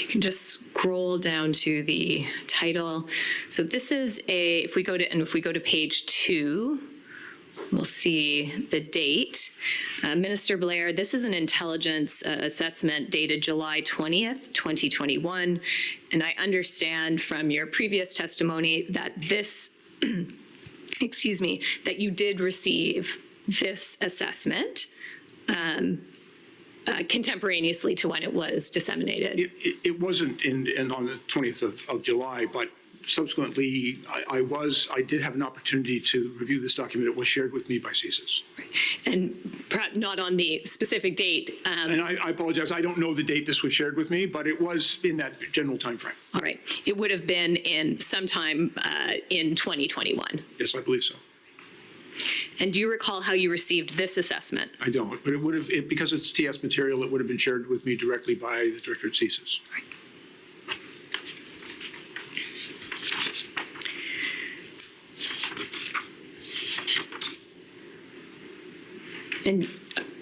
If you can just scroll down to the title. So this is if we go to page 2, we'll see the date. Minister Blair, this is an intelligence assessment dated July 20th, 2021. And I understand from your previous testimony that this, excuse me, that you did receive this assessment contemporaneously to when it was disseminated. It wasn't on the 20th of July, but subsequently, I did have an opportunity to review this document. It was shared with me by CSIS. And perhaps not on the specific date. And I apologize. I don't know the date this was shared with me, but it was in that general time frame. All right. It would have been in sometime in 2021. Yes, I believe so. And do you recall how you received this assessment? I don't, but it would have, because it's TS material, it would have been shared with me directly by the director at CSIS. Right. And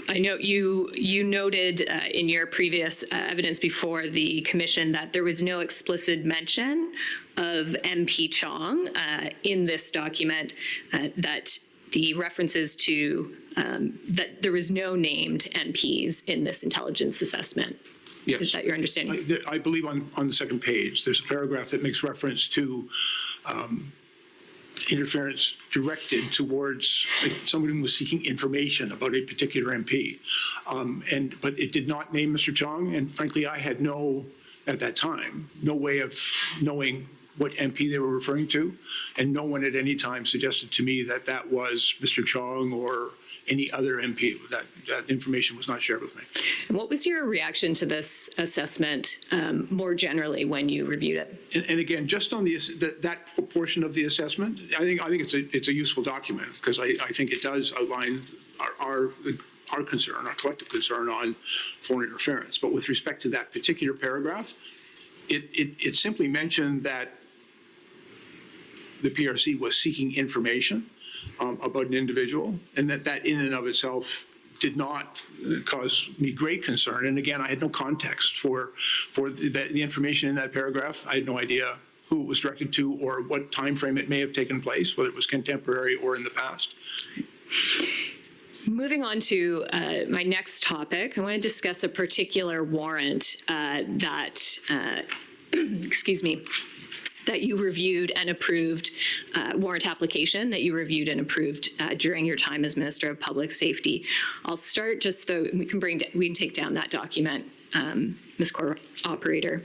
I know you noted in your previous evidence before the commission that there was no explicit mention of MP Chong in this document, that the references to, that there was no named MPs in this intelligence assessment. Yes. Is that your understanding? I believe on the second page, there's a paragraph that makes reference to interference directed towards somebody who was seeking information about a particular MP. But it did not name Mr. Chong, and frankly, I had at that time, no way of knowing what MP they were referring to, and no one at any time suggested to me that that was Mr. Chong or any other MP. That information was not shared with me. And what was your reaction to this assessment more generally when you reviewed it? And again, just on that portion of the assessment, I think it's a useful document because I think it does outline our concern, our collective concern on foreign interference. But with respect to that particular paragraph, it simply mentioned that the PRC was seeking information about an individual, and that in and of itself did not cause me great concern. And again, I had no context for the information in that paragraph. I had no idea who it was directed to or what time frame it may have taken place, whether it was contemporary or in the past. Moving on to my next topic, I want to discuss a particular warrant that, excuse me, that you reviewed and approved, warrant application that you reviewed and approved during your time as Minister of Public Safety. I'll start just so we can take down that document, Ms. Core Operator.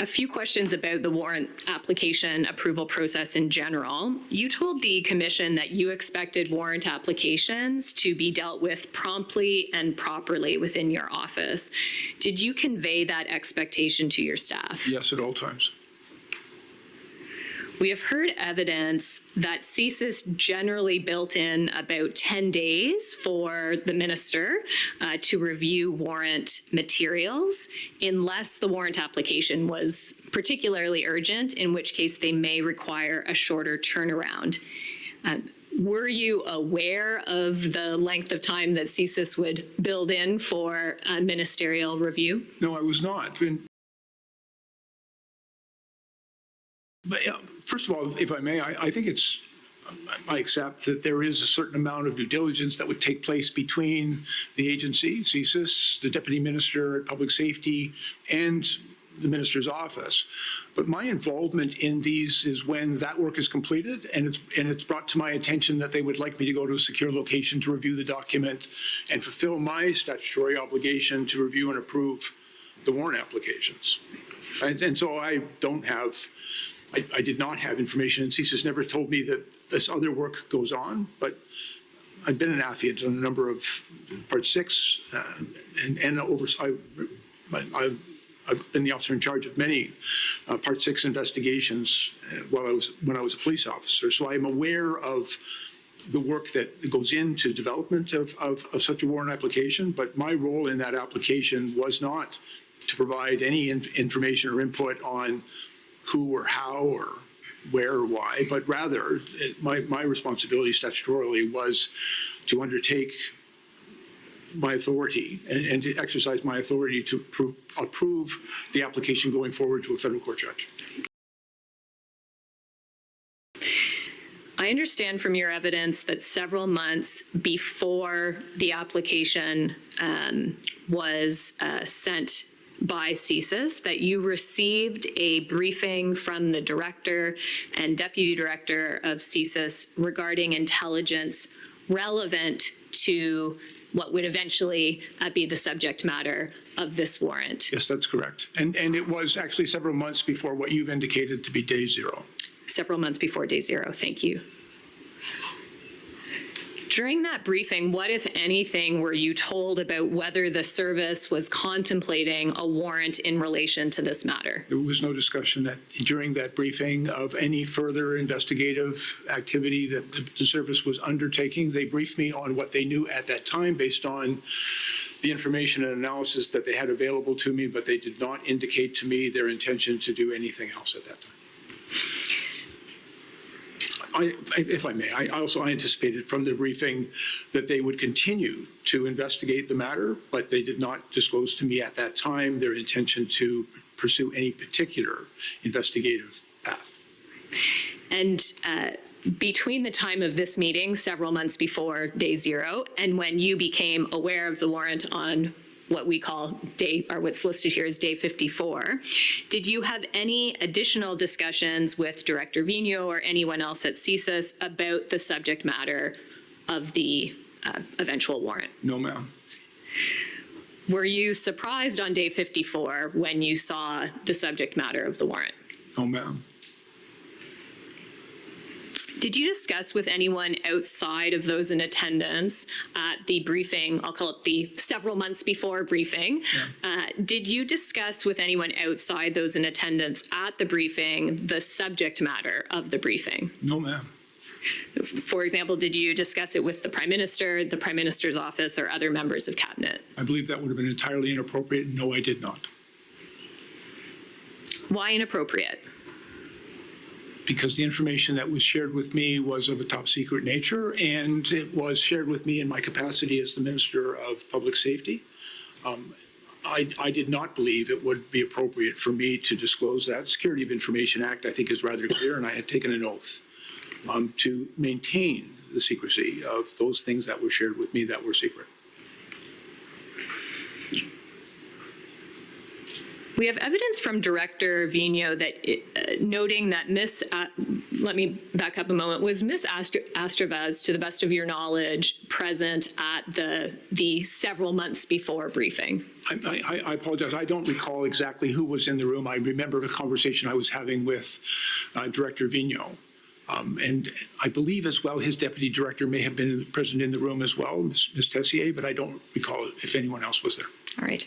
A few questions about the warrant application approval process in general. You told the commission that you expected warrant applications to be dealt with promptly and properly within your office. Did you convey that expectation to your staff? Yes, at all times. We have heard evidence that CSIS generally built in about 10 days for the minister to review warrant materials, unless the warrant application was particularly urgent, in which case they may require a shorter turnaround. Were you aware of the length of time that CSIS would build in for a ministerial review? No, I was not. But first of all, if I may, I think I accept that there is a certain amount of due diligence that would take place between the agency, CSIS, the Deputy Minister at Public Safety, and the Minister's office. But my involvement in these is when that work is completed and it's brought to my attention that they would like me to go to a secure location to review the document and fulfill my statutory obligation to review and approve the warrant applications. And so I did not have information, and CSIS never told me that this other work goes on, but I've been an affiant on a number of Part 6, and I've been the officer in charge of many Part 6 investigations when I was a police officer. So I'm aware of the work that goes into development of such a warrant application, but my role in that application was not to provide any information or input on who or how or where or why, but rather my responsibility statutorily was to undertake my authority and to exercise my authority to approve the application going forward to a federal court judge. I understand from your evidence that several months before the application was sent by CSIS, that you received a briefing from the director and deputy director of CSIS regarding intelligence relevant to what would eventually be the subject matter of this warrant. Yes, that's correct. And it was actually several months before what you've indicated to be day zero. Several months before day zero. Thank you. During that briefing, what, if anything, were you told about whether the service was contemplating a warrant in relation to this matter? There was no discussion during that briefing of any further investigative activity that the service was undertaking. They briefed me on what they knew at that time based on the information and analysis that they had available to me, but they did not indicate to me their intention to do anything else at that time. If I may, I also anticipated from the briefing that they would continue to investigate the matter, but they did not disclose to me at that time their intention to pursue any particular investigative path. And between the time of this meeting, several months before day zero, and when you became aware of the warrant on what we call day, or what's listed here as day 54, did you have any additional discussions with Director Vigneault or anyone else at CSIS about the subject matter of the eventual warrant? No, ma'am. Were you surprised on day 54 when you saw the subject matter of the warrant? No, ma'am. Did you discuss with anyone outside of those in attendance at the briefing, I'll call it the several months before briefing, did you discuss with anyone outside those in attendance at the briefing the subject matter of the briefing? No, ma'am. For example, did you discuss it with the Prime Minister, the Prime Minister's office, or other members of Cabinet? I believe that would have been entirely inappropriate. No, I did not. Why inappropriate? Because the information that was shared with me was of a top secret nature, and it was shared with me in my capacity as the Minister of Public Safety. I did not believe it would be appropriate for me to disclose that. Security of Information Act, I think, is rather clear, and I had taken an oath to maintain the secrecy of those things that were shared with me that were secret. We have evidence from Director Vigneault that noting that let me back up a moment, was Ms. Astravez, to the best of your knowledge, present at the several months before briefing? I apologize. I don't recall exactly who was in the room. I remember the conversation I was having with Director Vigneault. And I believe as well his deputy director may have been present in the room as well, Ms. Tessier, but I don't recall if anyone else was there. All right.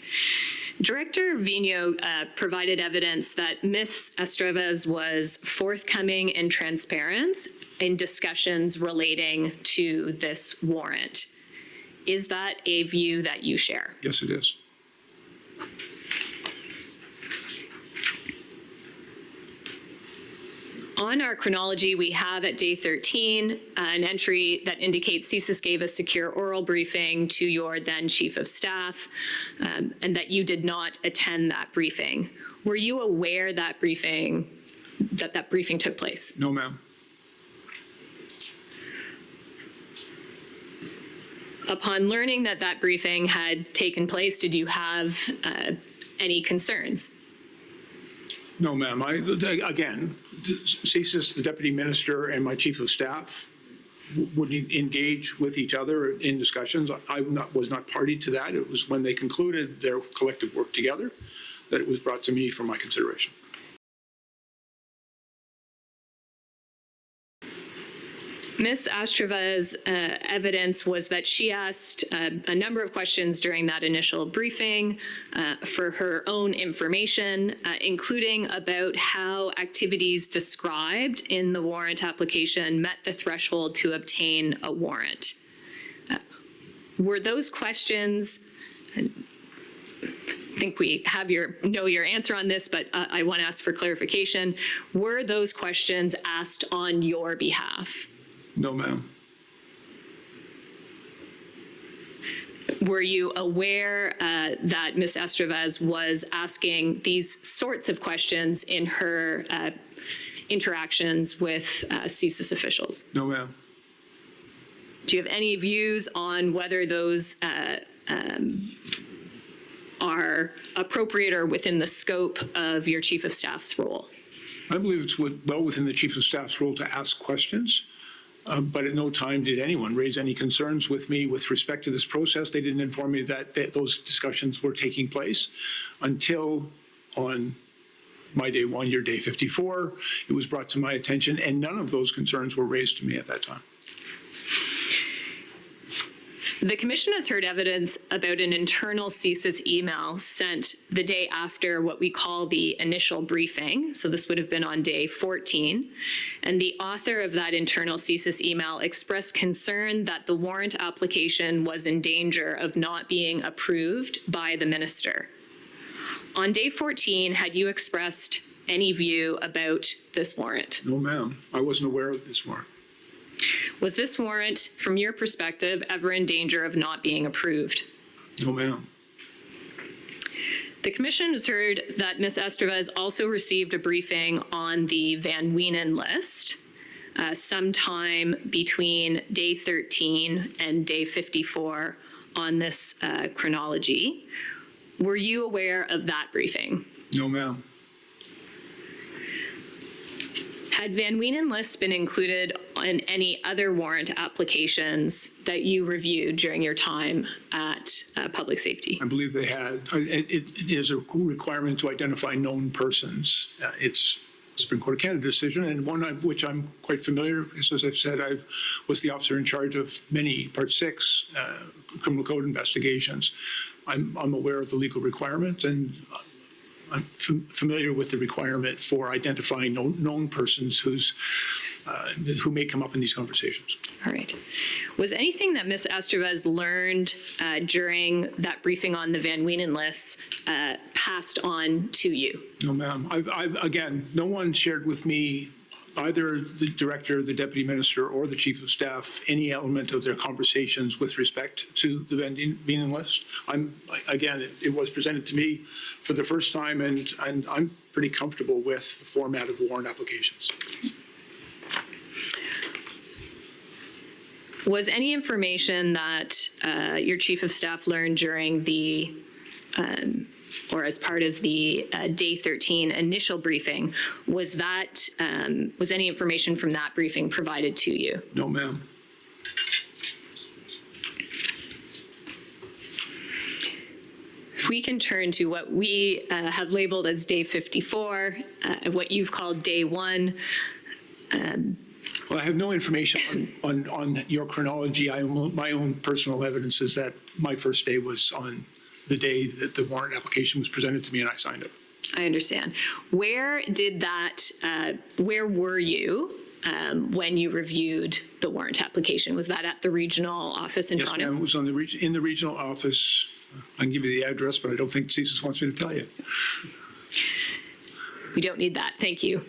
Director Vigneault provided evidence that Ms. Astravez was forthcoming and transparent in discussions relating to this warrant. Is that a view that you share? Yes, it is. On our chronology, we have at day 13 an entry that indicates CSIS gave a secure oral briefing to your then Chief of Staff and that you did not attend that briefing. Were you aware that briefing took place? No, ma'am. Upon learning that that briefing had taken place, did you have any concerns? No, ma'am. Again, CSIS, the Deputy Minister, and my Chief of Staff would engage with each other in discussions. I was not party to that. It was when they concluded their collective work together that it was brought to me for my consideration. Ms. Astravez's evidence was that she asked a number of questions during that initial briefing for her own information, including about how activities described in the warrant application met the threshold to obtain a warrant. Were those questions, I think we have know your answer on this, but I want to ask for clarification. Were those questions asked on your behalf? No, ma'am. Were you aware that Ms. Estevez was asking these sorts of questions in her interactions with CSIS officials? No, ma'am. Do you have any views on whether those are appropriate or within the scope of your Chief of Staff's role? I believe it's well within the Chief of Staff's role to ask questions, but at no time did anyone raise any concerns with me with respect to this process. They didn't inform me that those discussions were taking place until on my day 1, your day 54. It was brought to my attention, and none of those concerns were raised to me at that time. The Commission has heard evidence about an internal CSIS email sent the day after what we call the initial briefing. So this would have been on day 14. And the author of that internal CSIS email expressed concern that the warrant application was in danger of not being approved by the minister. On day 14, had you expressed any view about this warrant? No, ma'am. I wasn't aware of this warrant. Was this warrant, from your perspective, ever in danger of not being approved? No, ma'am. The Commission has heard that Ms. Estevez also received a briefing on the Van Wienen list sometime between day 13 and day 54 on this chronology. Were you aware of that briefing? No, ma'am. Had Van Wienen lists been included in any other warrant applications that you reviewed during your time at Public Safety? I believe they had. It is a requirement to identify known persons. It's a Supreme Court of Canada decision, and one which I'm quite familiar with, because as I've said, I was the officer in charge of many Part 6 criminal code investigations. I'm aware of the legal requirement, and I'm familiar with the requirement for identifying known persons who may come up in these conversations. All right. Was anything that Ms. Estevez learned during that briefing on the Van Wienen lists passed on to you? No, ma'am. Again, no one shared with me, either the director, the deputy minister, or the chief of staff, any element of their conversations with respect to the Van Wienen list. Again, it was presented to me for the first time, and I'm pretty comfortable with the format of warrant applications. Was any information that your chief of staff learned during the or as part of the day 13 initial briefing, was any information from that briefing provided to you? No, ma'am. If we can turn to what we have labeled as day 54, what you've called day 1. Well, I have no information on your chronology. My own personal evidence is that my first day was on the day that the warrant application was presented to me and I signed it. I understand. Where were you when you reviewed the warrant application? Was that at the regional office in Toronto? Yes, ma'am. It was in the regional office. I can give you the address, but I don't think CSIS wants me to tell you. We don't need that. Thank you.